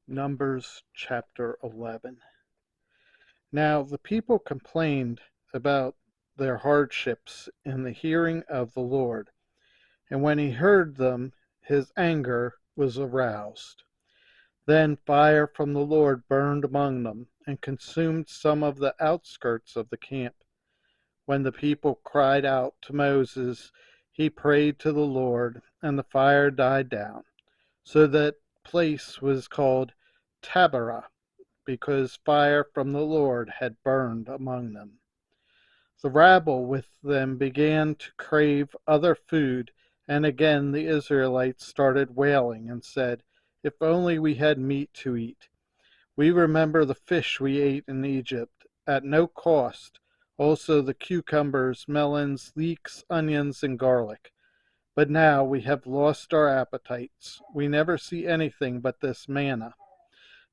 Numbers chapter 11. Now the people complained about their hardships in the hearing of the Lord, and when he heard them, his anger was aroused. Then fire from the Lord burned among them, and consumed some of the outskirts of the camp. When the people cried out to Moses, he prayed to the Lord, and the fire died down. So that place was called Taberah, because fire from the Lord had burned among them. The rabble with them began to crave other food, and again the Israelites started wailing and said, "If only we had meat to eat. We remember the fish we ate in Egypt at no cost, also the cucumbers, melons, leeks, onions, and garlic. But now we have lost our appetites. We never see anything but this manna."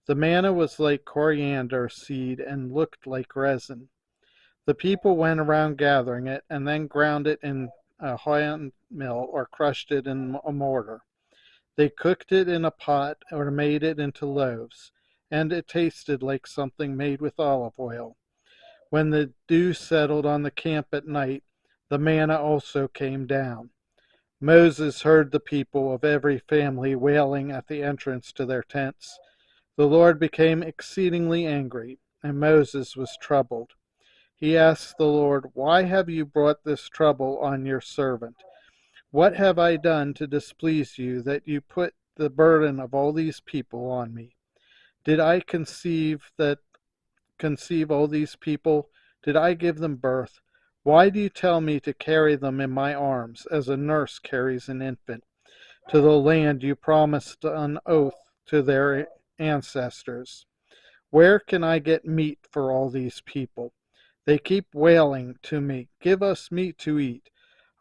The manna was like coriander seed and looked like resin. The people went around gathering it, and then ground it in a hand mill or crushed it in a mortar. They cooked it in a pot or made it into loaves, and it tasted like something made with olive oil. When the dew settled on the camp at night, the manna also came down. Moses heard the people of every family wailing at the entrance to their tents. The Lord became exceedingly angry, and Moses was troubled. He asked the Lord, "Why have you brought this trouble on your servant? What have I done to displease you that you put the burden of all these people on me? Did I conceive all these people? Did I give them birth? Why do you tell me to carry them in my arms, as a nurse carries an infant, to the land you promised on oath to their ancestors? Where can I get meat for all these people? They keep wailing to me, 'Give us meat to eat.'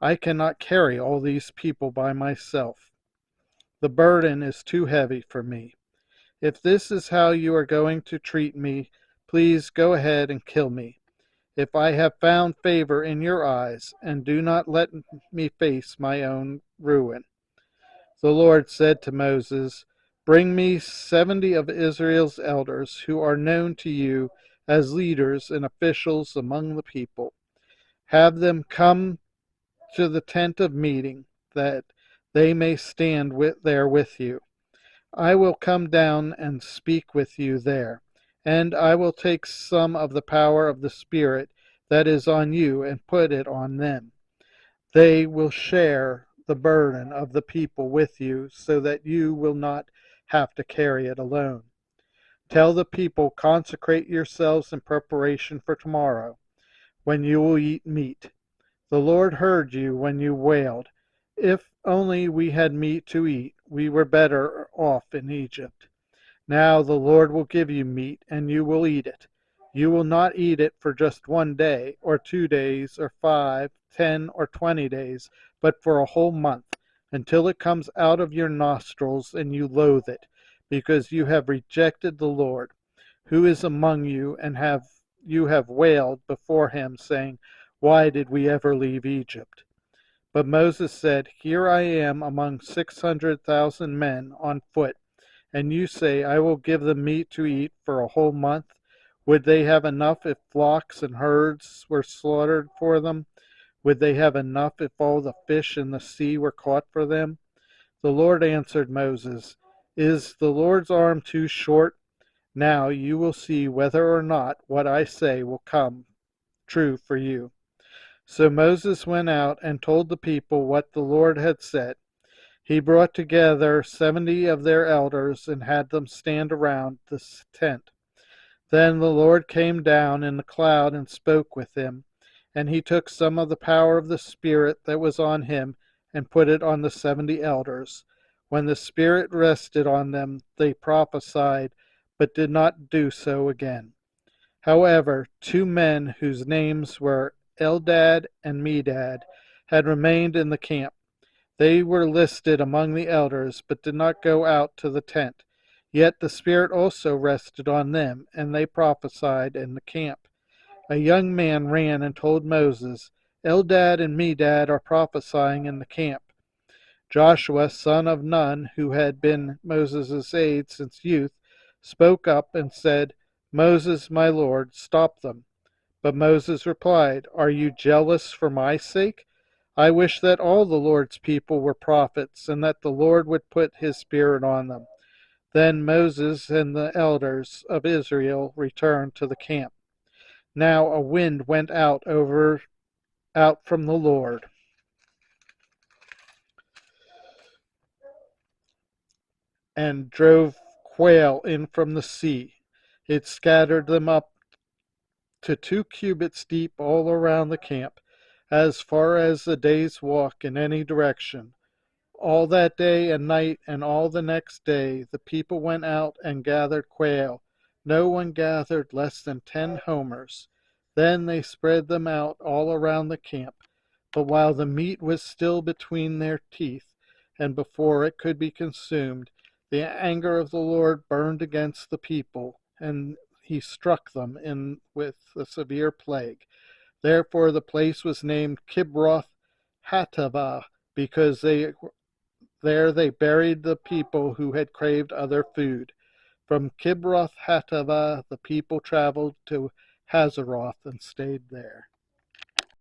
I cannot carry all these people by myself. The burden is too heavy for me. If this is how you are going to treat me, please go ahead and kill me, if I have found favor in your eyes, and do not let me face my own ruin." The Lord said to Moses, "Bring me 70 of Israel's elders who are known to you as leaders and officials among the people. Have them come to the tent of meeting, that they may stand there with you. I will come down and speak with you there, and I will take some of the power of the Spirit that is on you and put it on them. They will share the burden of the people with you, so that you will not have to carry it alone. Tell the people, 'Consecrate yourselves in preparation for tomorrow, when you will eat meat.' The Lord heard you when you wailed, 'If only we had meat to eat, we were better off in Egypt.' Now the Lord will give you meat, and you will eat it. You will not eat it for just 1 day, or 2 days, or 5, 10, or 20 days, but for a whole month, until it comes out of your nostrils and you loathe it, because you have rejected the Lord, who is among you, and you have wailed before him, saying, 'Why did we ever leave Egypt?' But Moses said, 'Here I am among 600,000 men on foot, and you say, I will give them meat to eat for a whole month. Would they have enough if flocks and herds were slaughtered for them? Would they have enough if all the fish in the sea were caught for them?' The Lord answered Moses, 'Is the Lord's arm too short? Now you will see whether or not what I say will come true for you.' So Moses went out and told the people what the Lord had said. He brought together 70 of their elders and had them stand around the tent. Then the Lord came down in the cloud and spoke with him, and he took some of the power of the Spirit that was on him and put it on the 70 elders. When the Spirit rested on them, they prophesied, but did not do so again. However, 2 men whose names were Eldad and Medad had remained in the camp. They were listed among the elders, but did not go out to the tent. Yet the Spirit also rested on them, and they prophesied in the camp. A young man ran and told Moses, "Eldad and Medad are prophesying in the camp." Joshua, son of Nun, who had been Moses' aide since youth, spoke up and said, Moses, my Lord, stop them. But Moses replied, Are you jealous for my sake? I wish that all the Lord's people were prophets, and that the Lord would put his Spirit on them. Then Moses and the elders of Israel returned to the camp. Now a wind went out from the Lord, and drove quail in from the sea. It scattered them up to 2 cubits deep all around the camp, as far as a day's walk in any direction. All that day and night and all the next day the people went out and gathered quail. No one gathered less than 10 homers. Then they spread them out all around the camp. But while the meat was still between their teeth, and before it could be consumed, the anger of the Lord burned against the people, and he struck them with a severe plague. Therefore the place was named Kibroth Hattaavah, because there they buried the people who had craved other food. From Kibroth Hattaavah the people traveled to Hazeroth and stayed there.